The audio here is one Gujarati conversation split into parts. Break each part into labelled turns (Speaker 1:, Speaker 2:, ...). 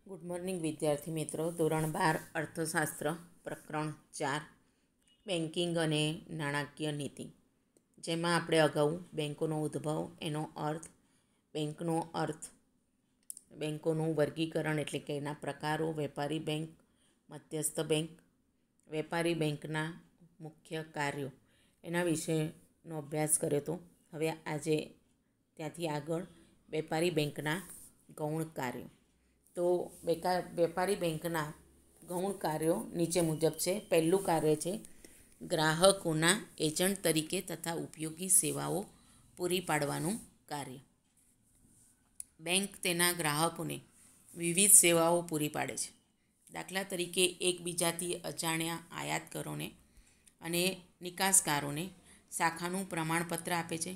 Speaker 1: ગુડ મોર્નિંગ વિદ્યાર્થી મિત્રો. ધોરણ 12 અર્થશાસ્ત્ર પ્રકરણ 4 બેન્કિંગ અને નાણાકીય નીતિ, જેમાં આપણે અગાઉ બેન્કોનો ઉદ્ભવ, એનો અર્થ, બેન્કોનું વર્ગીકરણ એટલે કે એના પ્રકારો, વેપારી બેંક, મધ્યસ્થ બેંક, વેપારી બેંકના મુખ્ય કાર્યો, એના વિશેનો અભ્યાસ કર્યો હતો. હવે આજે ત્યાંથી આગળ વેપારી બેંકના ગૌણ કાર્યો. તો વેપારી બેંકના ગૌણ કાર્યો નીચે મુજબ છે. પહેલું કાર્ય છે ગ્રાહકોના એજન્ટ તરીકે તથા ઉપયોગી સેવાઓ પૂરી પાડવાનું કાર્ય. બેંક તેના ગ્રાહકોને વિવિધ સેવાઓ પૂરી પાડે છે. દાખલા તરીકે એકબીજાથી અજાણ્યા આયાતકારોને અને નિકાસકારોને શાખાનું પ્રમાણપત્ર આપે છે.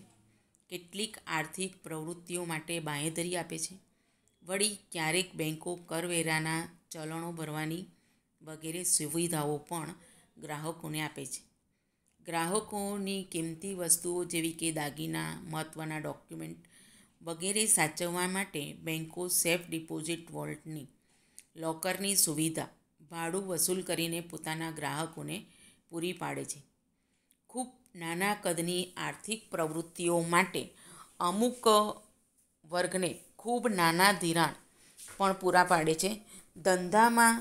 Speaker 1: કેટલીક આર્થિક પ્રવૃત્તિઓ માટે બાંહેધરી આપે છે. વળી ક્યારેક બેન્કો કરવેરાના ચલણો ભરવાની વગેરે સુવિધાઓ પણ ગ્રાહકોને આપે છે. ગ્રાહકોની કિંમતી વસ્તુઓ જેવી કે દાગીના, મહત્ત્વના ડોક્યુમેન્ટ વગેરે સાચવવા માટે બેન્કો સેફ ડિપોઝિટ વોલ્ટની લોકરની સુવિધા ભાડું વસૂલ કરીને પોતાના ગ્રાહકોને પૂરી પાડે છે. ખૂબ નાના કદની આર્થિક પ્રવૃત્તિઓ માટે અમુક વર્ગને ખૂબ નાના ધિરાણ પણ પૂરા પાડે છે. ધંધામાં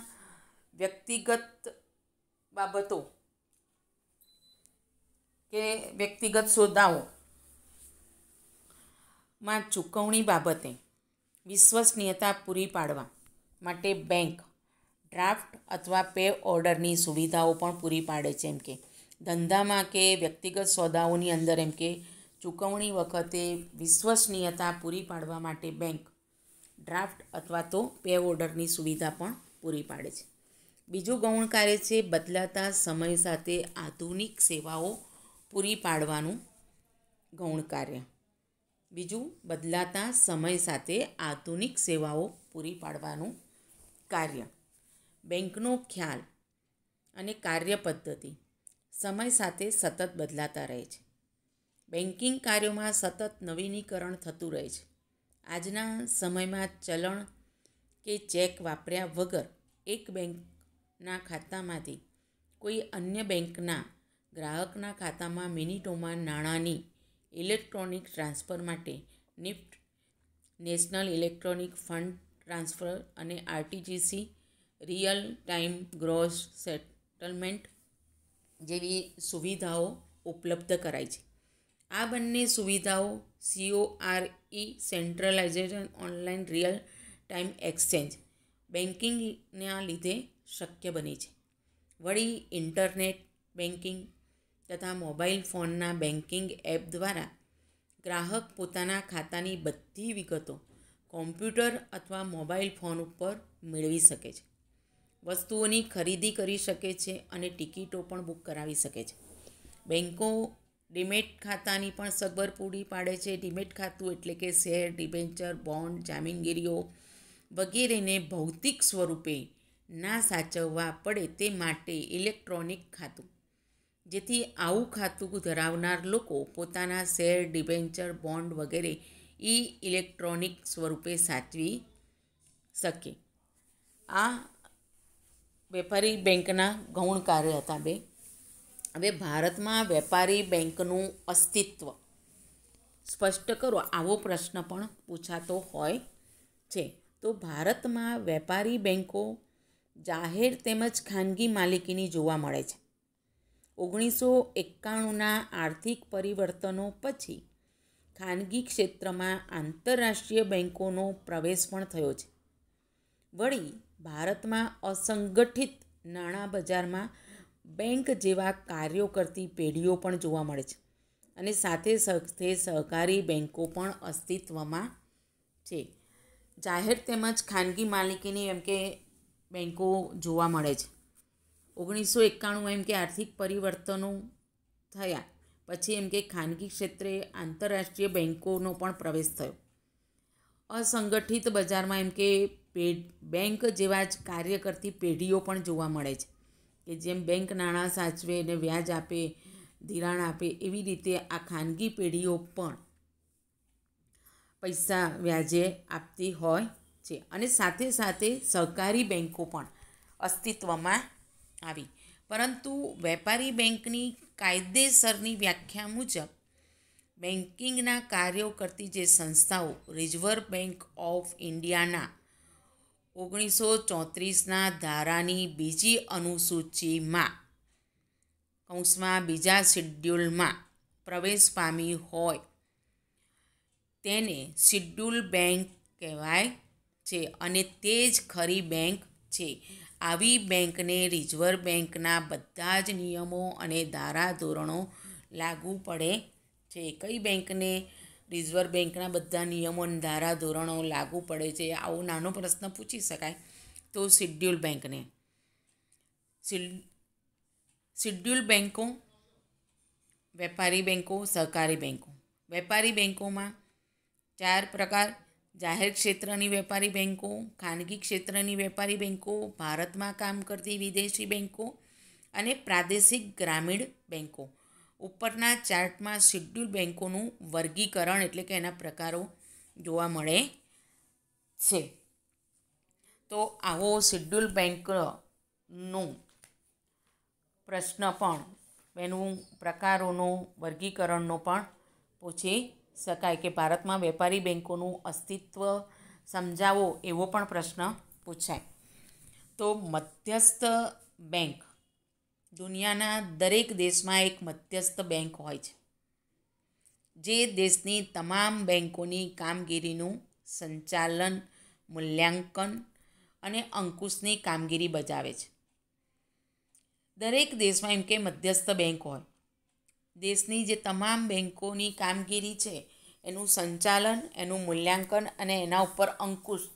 Speaker 1: વ્યક્તિગત બાબતો કે વ્યક્તિગત સોદાઓમાં ચૂકવણી બાબતે વિશ્વસનીયતા પૂરી પાડવા માટે બેંક ડ્રાફ્ટ અથવા પે ઓર્ડરની સુવિધાઓ પણ પૂરી પાડે છે. એમ કે ધંધામાં કે વ્યક્તિગત સોદાઓની અંદર એમ કે ચૂકવણી વખતે વિશ્વસનીયતા પૂરી પાડવા માટે બેંક ડ્રાફ્ટ અથવા તો પે ઓર્ડરની સુવિધા પણ પૂરી પાડે છે. બીજું ગૌણ કાર્ય છે બદલાતા સમય સાથે આધુનિક સેવાઓ પૂરી પાડવાનું ગૌણ કાર્ય. બદલાતા સમય સાથે આધુનિક સેવાઓ પૂરી પાડવાનું કાર્ય. બેંકનો ખ્યાલ અને કાર્ય પદ્ધતિ સમય સાથે સતત બદલાતા રહે છે. બેન્કિંગ કાર્યોમાં સતત નવીનીકરણ થતું રહે છે. આજના સમયમાં ચલણ કે ચેક વાપર્યા વગર એક બેંકના ખાતામાંથી કોઈ અન્ય બેંકના ગ્રાહકના ખાતામાં મિનિટોમાં નાણાંની ઇલેક્ટ્રોનિક ટ્રાન્સફર માટે NEFT, national electronic fund transfer અને RTGS, real time gross settlement જેવી સુવિધાઓ ઉપલબ્ધ કરાઈ છે. આ બંને સુવિધાઓ CORE centralization online real time exchange બેન્કિંગના લીધે શક્ય બની છે. વળી ઇન્ટરનેટ બેન્કિંગ તથા મોબાઈલ ફોનના બેન્કિંગ એપ દ્વારા ગ્રાહક પોતાના ખાતાની બધી વિગતો કોમ્પ્યુટર અથવા મોબાઈલ ફોન ઉપર મેળવી શકે છે. વસ્તુઓની ખરીદી કરી શકે છે અને ટિકિટો પણ બુક કરાવી શકે છે. બેન્કો ડીમેટ ખાતાની પણ સગવડ પૂરી પાડે છે. ડીમેટ ખાતું એટલે કે શેર, ડિબેન્ચર, બોન્ડ, જામીનગીરીઓ વગેરેને ભૌતિક સ્વરૂપે ના સાચવવા પડે તે માટે ઇલેક્ટ્રોનિક ખાતું, જેથી આવું ખાતું ધરાવનાર લોકો પોતાના શેર, ડિબેન્ચર, બોન્ડ વગેરે ઇલેક્ટ્રોનિક સ્વરૂપે સાચવી શકે. આ વેપારી બેંકના ગૌણ કાર્ય હતા બે. હવે ભારતમાં વેપારી બેંકનું અસ્તિત્વ સ્પષ્ટ કરો, આવો પ્રશ્ન પણ પૂછાતો હોય છે. તો ભારતમાં વેપારી બેંકો જાહેર તેમજ ખાનગી માલિકીની જોવા મળે છે. 1991ના આર્થિક પરિવર્તનો પછી ખાનગી ક્ષેત્રમાં આંતરરાષ્ટ્રીય બેંકોનો પ્રવેશ પણ થયો છે. વળી ભારતમાં અસંગઠિત નાણાં બજારમાં બેંક જેવા કાર્યો કરતી પેઢીઓ પણ જોવા મળે છે અને સાથે સાથે સહકારી બેંકો પણ અસ્તિત્વમાં છે. જાહેર તેમજ ખાનગી માલિકીની એમ કે બેંકો જોવા મળે છે. 1991 એમ કે આર્થિક પરિવર્તનો થયા પછી એમ કે ખાનગી ક્ષેત્રે આંતરરાષ્ટ્રીય બેંકોનો પણ પ્રવેશ થયો. અસંગઠિત બજારમાં એમ કે બેંક જેવા જ કાર્ય કરતી પેઢીઓ પણ જોવા મળે છે કે જેમ બેંક નાણાં સાચવે અને વ્યાજ આપે, ધિરાણ આપે, એવી રીતે આ ખાનગી પેઢીઓ પણ પૈસા વ્યાજે આપતી હોય છે અને સાથે સાથે સહકારી બેન્કો પણ અસ્તિત્વમાં આવી. પરંતુ વેપારી બેન્કની કાયદેસરની વ્યાખ્યા મુજબ બેન્કિંગના કાર્યો કરતી જે સંસ્થાઓ રિઝર્વ બેન્ક ઓફ ઇન્ડિયાના 1934ના ધારાની બીજી અનુસૂચિમાં કૌંસમાં બીજા શિડ્યુલમાં પ્રવેશ પામી હોય તેને શિડ્યુલ બેન્ક કહેવાય છે અને તે જ ખરી બેન્ક છે. આવી બેન્કને રિઝર્વ બેન્કના બધા જ નિયમો અને ધારાધોરણો લાગુ પડે છે. કઈ બેન્કને રિઝર્વ બેન્કના બધા નિયમો અને ધારાધોરણો લાગુ પડે છે? આવો નાનો પ્રશ્ન પૂછી શકાય તો શિડ્યુલ બેન્કને. શિડ્યુલ બેન્કો, વેપારી બેન્કો, સહકારી બેન્કો. વેપારી બેન્કોમાં 4 પ્રકાર: જાહેર ક્ષેત્રની વેપારી બેન્કો, ખાનગી ક્ષેત્રની વેપારી બેન્કો, ભારતમાં કામ કરતી વિદેશી બેન્કો અને પ્રાદેશિક ગ્રામીણ બેન્કો. ઉપરના ચાર્ટમાં શિડ્યુલ બેન્કોનું વર્ગીકરણ એટલે કે એના પ્રકારો જોવા મળે છે. તો આવો શિડ્યુલ બેન્કનું પ્રશ્ન પણ એનું પ્રકારોનું વર્ગીકરણનો પણ પૂછી શકાય કે ભારતમાં વેપારી બેન્કોનું અસ્તિત્વ સમજાવો એવો પણ પ્રશ્ન પૂછાય. તો મધ્યસ્થ બેન્ક, દુનિયાના દરેક દેશમાં એક મધ્યસ્થ બેન્ક હોય છે જે દેશની તમામ બેન્કોની કામગીરીનું સંચાલન, મૂલ્યાંકન અને અંકુશની કામગીરી બજાવે છે. દરેક દેશમાં એમ કે મધ્યસ્થ બેન્ક હોય. દેશની જે તમામ બેન્કોની કામગીરી છે એનું સંચાલન, એનું મૂલ્યાંકન અને એના ઉપર અંકુશ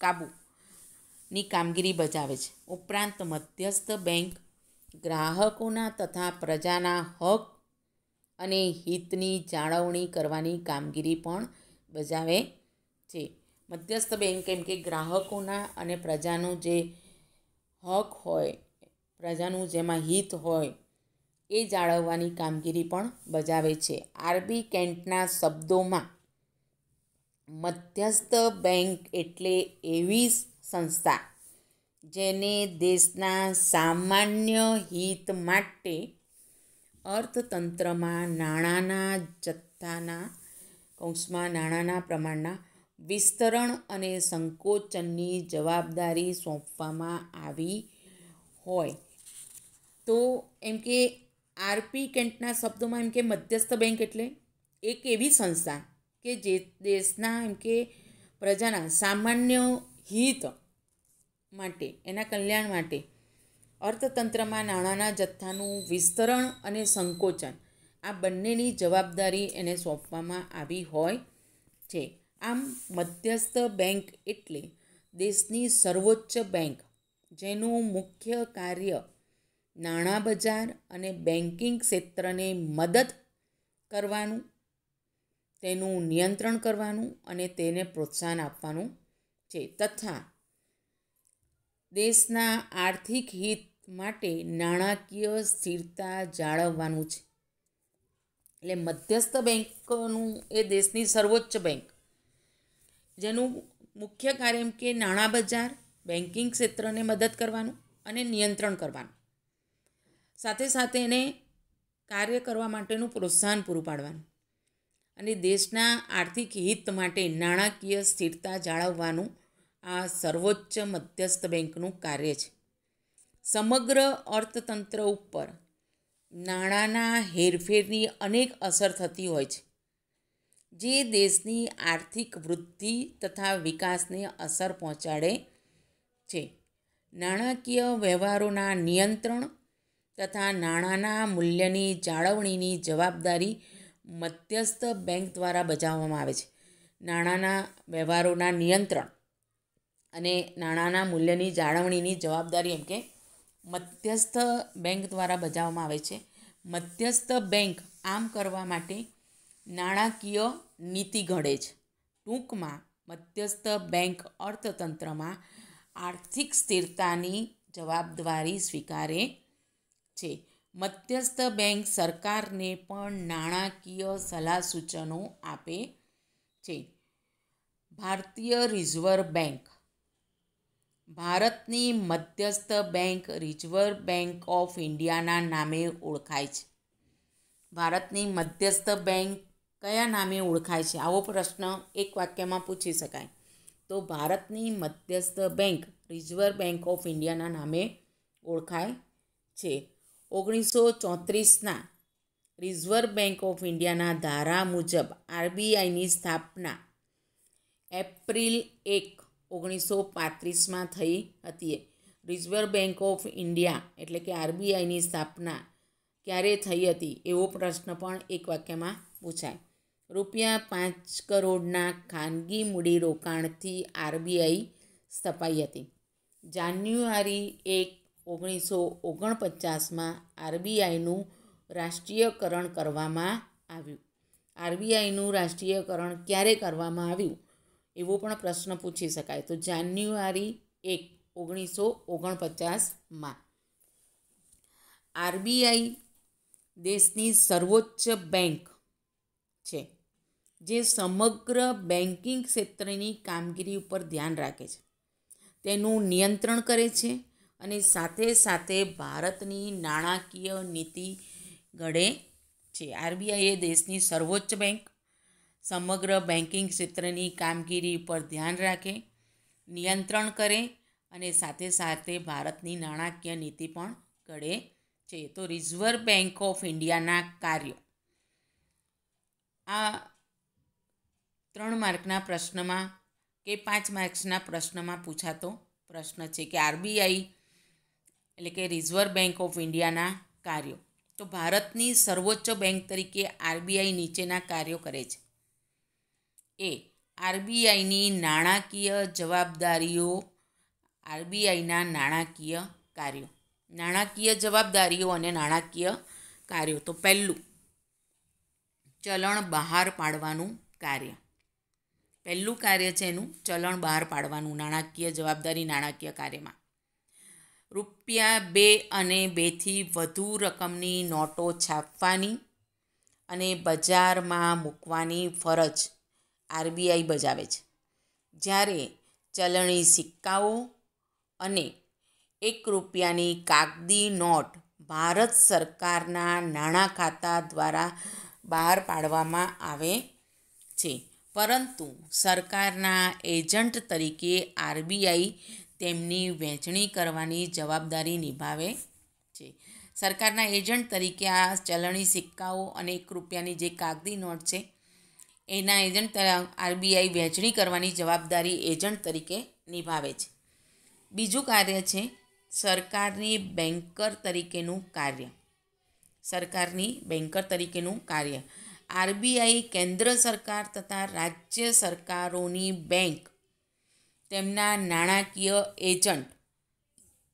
Speaker 1: કાબૂની કામગીરી બજાવે છે. ઉપરાંત મધ્યસ્થ બેન્ક ગ્રાહકોના તથા પ્રજાના હક અને હિતની જાળવણી કરવાની કામગીરી પણ બજાવે છે. મધ્યસ્થ બેન્ક એમ કે ગ્રાહકોના અને પ્રજાનો જે હક હોય, પ્રજાનું જેમાં હિત હોય એ જાળવવાની કામગીરી પણ બજાવે છે. આરબી કેન્ટના શબ્દોમાં મધ્યસ્થ બેન્ક એટલે એવી સંસ્થા જેને દેશના સામાન્ય હિત માટે અર્થતંત્રમાં નાણાંના જથ્થાના કૌંસમાં નાણાંના પ્રમાણના વિસ્તરણ અને સંકોચનની જવાબદારી સોંપવામાં આવી હોય. તો એમ કે આરપી કેન્ટના શબ્દોમાં એમ કે મધ્યસ્થ બેન્ક એટલે એક એવી સંસ્થા કે જે દેશના એમ કે પ્રજાના સામાન્ય હિત માટે, એના કલ્યાણ માટે અર્થતંત્રમાં નાણાંના જથ્થાનું વિસ્તરણ અને સંકોચન આ બંનેની જવાબદારી એને સોંપવામાં આવી હોય છે. આમ મધ્યસ્થ બેન્ક એટલે દેશની સર્વોચ્ચ બેન્ક જેનું મુખ્ય કાર્ય નાણાં બજાર અને બેન્કિંગ ક્ષેત્રને મદદ કરવાનું, તેનું નિયંત્રણ કરવાનું અને તેને પ્રોત્સાહન આપવાનું છે તથા દેશના આર્થિક હિત માટે નાણાકીય સ્થિરતા જાળવવાનું છે. એટલે મધ્યસ્થ બેન્કનું એ દેશની સર્વોચ્ચ બેન્ક જેનું મુખ્ય કાર્ય એમ કે નાણાં બજાર, બેન્કિંગ ક્ષેત્રને મદદ કરવાનું અને નિયંત્રણ કરવાનું, સાથે સાથે એને કાર્ય કરવા માટેનું પ્રોત્સાહન પૂરું પાડવાનું અને દેશના આર્થિક હિત માટે નાણાકીય સ્થિરતા જાળવવાનું આ સર્વોચ્ચ મધ્યસ્થ બેન્કનું કાર્ય છે. સમગ્ર અર્થતંત્ર ઉપર નાણાંના હેરફેરની અનેક અસર થતી હોય છે જે દેશની આર્થિક વૃદ્ધિ તથા વિકાસને અસર પહોંચાડે છે. નાણાકીય વ્યવહારોના નિયંત્રણ તથા નાણાંના મૂલ્યની જાળવણીની જવાબદારી મધ્યસ્થ બેન્ક દ્વારા બજાવવામાં આવે છે. નાણાંના વ્યવહારોના નિયંત્રણ અને નાણાંના મૂલ્યની જાળવણીની જવાબદારી એમ કે મધ્યસ્થ બેન્ક દ્વારા બજાવવામાં આવે છે. મધ્યસ્થ બેન્ક આમ કરવા માટે નાણાકીય નીતિ ઘડે છે. ટૂંકમાં મધ્યસ્થ બેન્ક અર્થતંત્રમાં આર્થિક સ્થિરતાની જવાબદારી સ્વીકારે છે. મધ્યસ્થ બેન્ક સરકારને પણ નાણાકીય સલાહ સૂચનો આપે છે. ભારતીય રિઝર્વ બેંક ભારતની મધ્યસ્થ બેંક રિઝર્વ બેંક ઓફ ઇન્ડિયાના નામે ઓળખાય છે. ભારતની મધ્યસ્થ બેંક કયા નામે ઓળખાય છે? આવો પ્રશ્ન એક વાક્યમાં પૂછી શકાય. તો ભારતની મધ્યસ્થ બેંક રિઝર્વ બેંક ઓફ ઇન્ડિયાના નામે ઓળખાય છે. 1934ના રિઝર્વ બેંક ઓફ ઇન્ડિયાના ધારા મુજબ આરબીઆઈની સ્થાપના એપ્રિલ 1, 1935માં થઈ હતી. રિઝર્વ બેંક ઓફ ઇન્ડિયા એટલે કે આરબીઆઈની સ્થાપના ક્યારે થઈ હતી એવો પ્રશ્ન પણ એક વાક્યમાં પૂછાય. ₹5 કરોડના ખાનગી મૂડીરોકાણથી આરબીઆઈ સ્થપાઈ હતી. જાન્યુઆરી 1, 1949માં આરબીઆઈનું રાષ્ટ્રીયકરણ કરવામાં આવ્યું. આરબીઆઈનું રાષ્ટ્રીયકરણ ક્યારે કરવામાં આવ્યું એવો પણ પ્રશ્ન પૂછી શકાય. તો જાન્યુઆરી 1, 1949માં. આરબીઆઈ દેશની સર્વોચ્ચ બેંક છે જે સમગ્ર બેન્કિંગ ક્ષેત્રની કામગીરી ઉપર ધ્યાન રાખે છે, તેનું નિયંત્રણ કરે છે અને સાથે સાથે ભારતની નાણાકીય નીતિ ઘડે છે. આરબીઆઈ એ દેશની સર્વોચ્ચ બેંક, સમગ્ર બેન્કિંગ ક્ષેત્રની કામગીરી પર ધ્યાન રાખે, નિયંત્રણ કરે અને સાથે સાથે ભારતની નાણાકીય નીતિ પણ ઘડે છે. તો રિઝર્વ બેંક ઓફ ઇન્ડિયાના કાર્યો. આ 3 માર્કના પ્રશ્નમાં કે 5 માર્ક્સના પ્રશ્નમાં પૂછાતો પ્રશ્ન છે કે આરબીઆઈ એટલે કે રિઝર્વ બેંક ઓફ ઇન્ડિયાના કાર્યો. તો ભારતની સર્વોચ્ચ બેંક તરીકે આરબીઆઈ નીચેના કાર્યો કરે છે. એ આરબીઆઈની નાણાકીય જવાબદારીઓ. આરબીઆઈના નાણાકીય કાર્યો, નાણાકીય જવાબદારીઓ અને નાણાકીય કાર્યો. તો પહેલું, ચલણ બહાર પાડવાનું કાર્ય. પહેલું કાર્ય છે એનું ચલણ બહાર પાડવાનું, નાણાકીય જવાબદારી નાણાકીય કાર્યમાં. ₹2 અને 2થી વધુ રકમની નોટો છાપવાની અને બજારમાં મૂકવાની ફરજ આરબીઆઈ બજાવે છે. જ્યારે ચલણી સિક્કાઓ અને ₹1ની કાગદી નોટ ભારત સરકારના નાણાં ખાતા દ્વારા બહાર પાડવામાં આવે છે, પરંતુ સરકારના એજન્ટ તરીકે આરબીઆઈ તેમની વહેંચણી કરવાની જવાબદારી નિભાવે છે. સરકારના એજન્ટ તરીકે આ ચલણી સિક્કાઓ અને ₹1ની જે કાગદી નોટ છે એના એજન્ટ આરબીઆઈ વહેંચણી કરવાની જવાબદારી એજન્ટ તરીકે નિભાવે છે. બીજું કાર્ય છે સરકારની બેન્કર તરીકેનું કાર્ય. સરકારની બેન્કર તરીકેનું કાર્ય. આરબીઆઈ કેન્દ્ર સરકાર તથા રાજ્ય સરકારોની બેંક, તેમના નાણાકીય એજન્ટ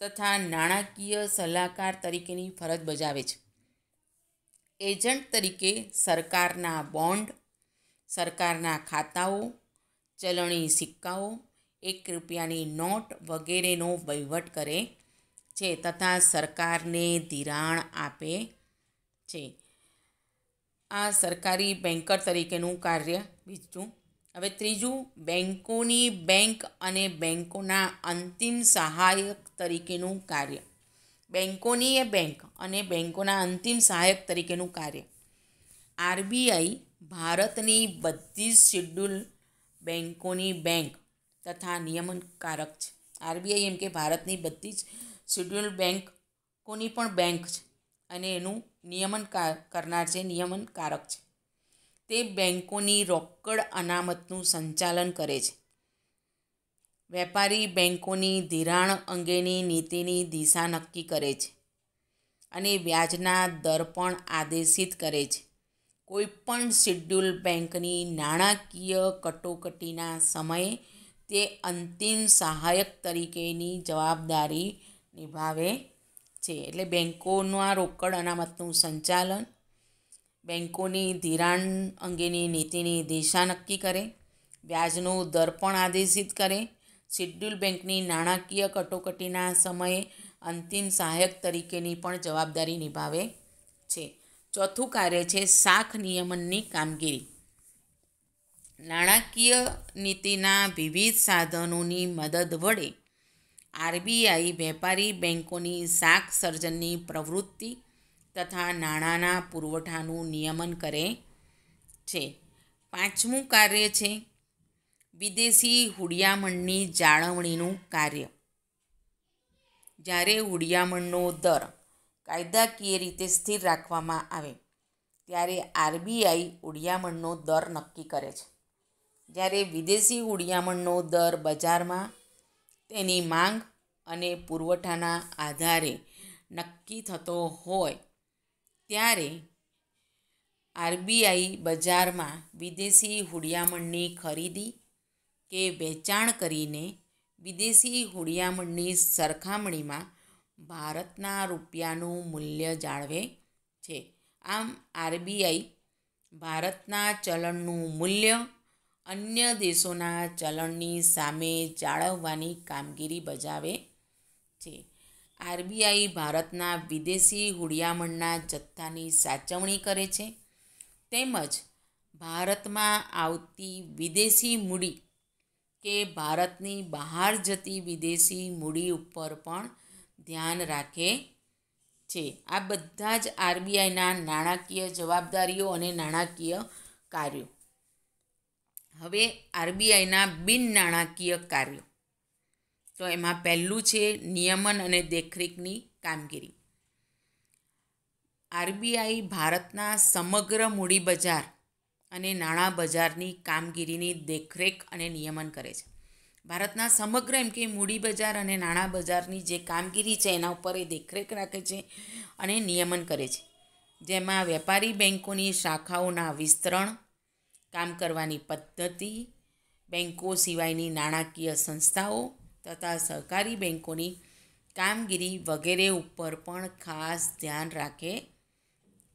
Speaker 1: તથા નાણાકીય સલાહકાર તરીકેની ફરજ બજાવે છે. એજન્ટ તરીકે સરકારના બોન્ડ, સરકારના ખાતાઓ, ચલણી સિક્કાઓ, ₹1ની નોટ વગેરેનો વહીવટ કરે છે તથા સરકારને ધિરાણ આપે છે. આ સરકારી બેન્કર તરીકેનું કાર્ય. બીજું. હવે ત્રીજું, બેન્કોની બેંક અને બેન્કોના અંતિમ સહાયક તરીકેનું કાર્ય. બેન્કોની એ બેંક અને બેન્કોના અંતિમ સહાયક તરીકેનું કાર્ય. આરબીઆઈ ભારતની બધી જ શેડ્યુલ બેન્કોની બેંક તથા નિયમનકારક છે. આરબીઆઈ એમ કે ભારતની બધી જ શેડ્યુલ બેન્કોની પણ બેંક છે અને એનું નિયમન કરનાર છે, નિયમનકારક છે. તે બેન્કોની રોકડ અનામતનું સંચાલન કરે છે. વેપારી બેન્કોની ધિરાણ અંગેની નીતિની દિશા નક્કી કરે છે અને વ્યાજના દર પણ આદેશિત કરે છે. કોઈપણ શેડ્યુલ બેન્કની નાણાકીય કટોકટીના સમયે તે અંતિમ સહાયક તરીકેની જવાબદારી નિભાવે છે. એટલે બેન્કોના રોકડ અનામતનું સંચાલન, બેન્કોની ધિરાણ અંગેની નીતિની દિશા નક્કી કરે, વ્યાજનો દર પણ આદેશિત કરે, શેડ્યુલ બેન્કની નાણાકીય કટોકટીના સમયે અંતિમ સહાયક તરીકેની પણ જવાબદારી નિભાવે છે. ચોથું કાર્ય છે શાખ નિયમનની કામગીરી. નાણાકીય નીતિના વિવિધ સાધનોની મદદ વડે આરબીઆઈ વેપારી બેન્કોની શાખ સર્જનની પ્રવૃત્તિ તથા નાણાંના પુરવઠાનું નિયમન કરે છે. પાંચમું કાર્ય છે વિદેશી હુડિયામણની જાળવણીનું કાર્ય. જ્યારે હુડિયામણનો દર કાયદાકીય રીતે સ્થિર રાખવામાં આવે ત્યારે આરબીઆઈ હુડિયામણનો દર નક્કી કરે છે. જ્યારે વિદેશી હુડિયામણનો દર બજારમાં તેની માંગ અને પુરવઠાના આધારે નક્કી થતો હોય ત્યારે આરબીઆઈ બજારમાં વિદેશી હુડિયામણની ખરીદી કે વેચાણ કરીને વિદેશી હુડિયામણની સરખામણીમાં ભારતના રૂપિયાનું મૂલ્ય જાળવે છે. આમ આરબીઆઈ ભારતના ચલણનું મૂલ્ય અન્ય દેશોના ચલણની સામે જાળવવાની કામગીરી બજાવે છે. આરબીઆઈ ભારતના વિદેશી હુડિયામણના જથ્થાની સાચવણી કરે છે તેમજ ભારતમાં આવતી વિદેશી મૂડી કે ભારતની બહાર જતી વિદેશી મૂડી ઉપર પણ ધ્યાન રાખે છે. આ બધા જ આરબીઆઈના નાણાકીય જવાબદારીઓ અને નાણાકીય કાર્યો. હવે આરબીઆઈના બિન નાણાકીય કાર્યો. તો એમાં પહેલું છે નિયમન અને દેખરેખની કામગીરી. આરબીઆઈ ભારતના સમગ્ર મૂડી બજાર અને નાણાં બજારની કામગીરીની દેખરેખ અને નિયમન કરે છે. ભારતના સમગ્ર એમ કે મૂડી બજાર અને નાણાં બજારની જે કામગીરી છે એના ઉપર એ દેખરેખ રાખે છે અને નિયમન કરે છે. જેમાં વેપારી બેન્કોની શાખાઓના વિસ્તરણ, કામ કરવાની પદ્ધતિ, બેન્કો સિવાયની નાણાકીય સંસ્થાઓ તથા સહકારી બેન્કોની કામગીરી વગેરે ઉપર પણ ખાસ ધ્યાન રાખે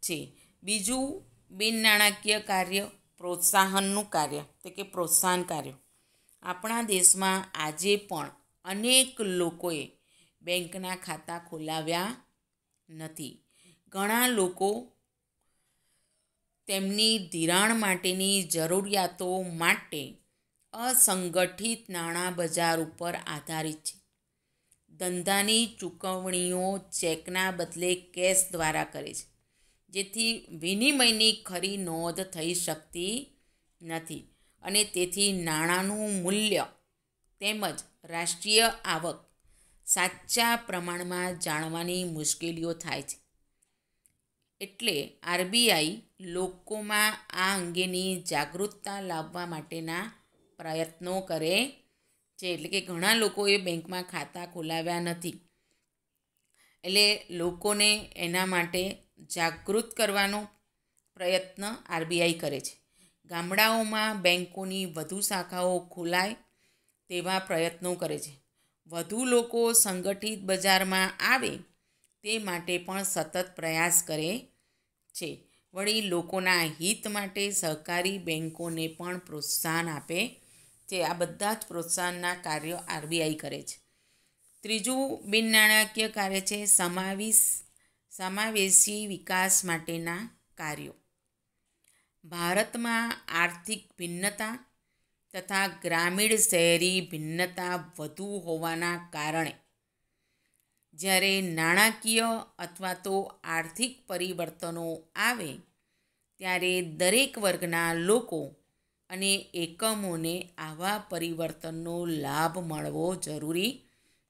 Speaker 1: છે. બીજું બિન નાણાકીય કાર્ય પ્રોત્સાહનનું કાર્ય, એટલે કે પ્રોત્સાહન કાર્ય. આપણા દેશમાં આજે પણ અનેક લોકોએ બેંકના ખાતા ખોલાવ્યા નથી. ઘણા લોકો તેમની ધિરાણ માટેની જરૂરિયાતો માટે અસંગઠિત નાણાં બજાર ઉપર આધારિત છે. ધંધાની ચૂકવણીઓ ચેકના બદલે કેશ દ્વારા કરે છે, જેથી વિનિમયની ખરી નોંધ થઈ શકતી નથી અને તેથી નાણાંનું મૂલ્ય તેમજ રાષ્ટ્રીય આવક સાચા પ્રમાણમાં જાણવાની મુશ્કેલીઓ થાય છે. એટલે આરબીઆઈ લોકોમાં આ અંગેની જાગૃતતા લાવવા માટેના પ્રયત્નો કરે છે. એટલે કે ઘણા લોકોએ બેંકમાં ખાતા ખોલાવ્યા નથી, એટલે લોકોને એના માટે જાગૃત કરવાનો પ્રયત્ન આરબીઆઈ કરે છે. ગામડાઓમાં બેન્કોની વધુ શાખાઓ ખોલાય તેવા પ્રયત્નો કરે છે. વધુ લોકો સંગઠિત બજારમાં આવે તે માટે પણ સતત પ્રયાસ કરે છે. વળી લોકોના હિત માટે સહકારી બેન્કોને પણ પ્રોત્સાહન આપે છે. આ બધા જ પ્રોત્સાહનના કાર્યો આરબીઆઈ કરે છે. ત્રીજું બિન નાણાકીય કાર્ય છે સમાવેશી વિકાસ માટેના કાર્યો. ભારતમાં આર્થિક ભિન્નતા તથા ગ્રામીણ શહેરી ભિન્નતા વધુ હોવાના કારણે જ્યારે નાણાકીય અથવા તો આર્થિક પરિવર્તનો આવે ત્યારે દરેક વર્ગના લોકો અને એકમોને આવા પરિવર્તનનો લાભ મળવો જરૂરી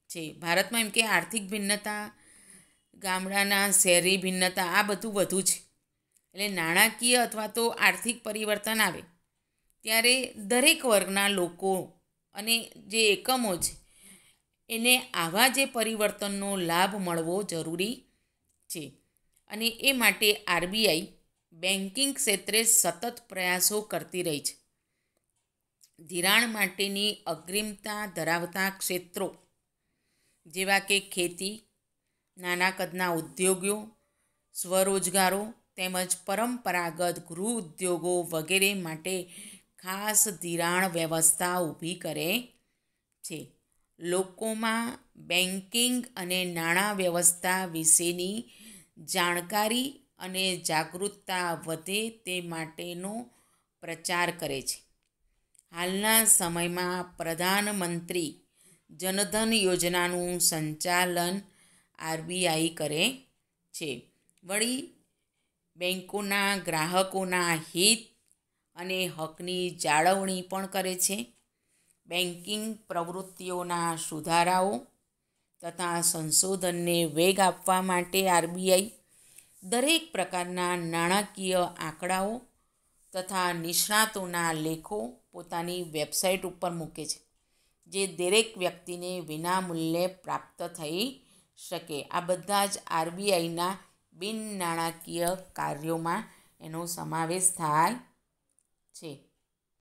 Speaker 1: છે. ભારતમાં એમ કે આર્થિક ભિન્નતા, ગામડાના શહેરી ભિન્નતા આ બધું વધુ છે. એટલે નાણાકીય અથવા તો આર્થિક પરિવર્તન આવે ત્યારે દરેક વર્ગના લોકો અને જે એકમો છે એને આવા જે પરિવર્તનનો લાભ મળવો જરૂરી છે. અને એ માટે આરબીઆઈ બેન્કિંગ ક્ષેત્રે સતત પ્રયાસો કરતી રહી છે. ધિરાણ માટેની અગ્રિમતા ધરાવતા ક્ષેત્રો જેવા કે ખેતી, નાના કદના ઉદ્યોગો, સ્વરોજગારો તેમજ પરંપરાગત ગૃહ ઉદ્યોગો વગેરે માટે ખાસ ધિરાણ વ્યવસ્થા ઊભી કરે છે. લોકોમાં બેન્કિંગ અને નાણાં વ્યવસ્થા વિશેની જાણકારી અને જાગૃતતા વધે તે માટેનો પ્રચાર કરે છે. હાલના સમયમાં પ્રધાનમંત્રી જનધન યોજનાનું સંચાલન આરબીઆઈ કરે છે. વળી બેંકોના ગ્રાહકોના હિત અને હકની જાળવણી પણ કરે છે. બેન્કિંગ પ્રવૃત્તિઓના સુધારાઓ તથા સંશોધનને વેગ આપવા માટે આરબીઆઈ દરેક પ્રકારના નાણાકીય આંકડાઓ તથા નિષ્ણાતોના લેખો પોતાની વેબસાઇટ ઉપર મૂકે છે, જે દરેક વ્યક્તિને વિનામૂલ્યે પ્રાપ્ત થઈ શકે. આ બધા જ આરબીઆઈના બિન નાણાકીય કાર્યોમાં એનો સમાવેશ થાય છે.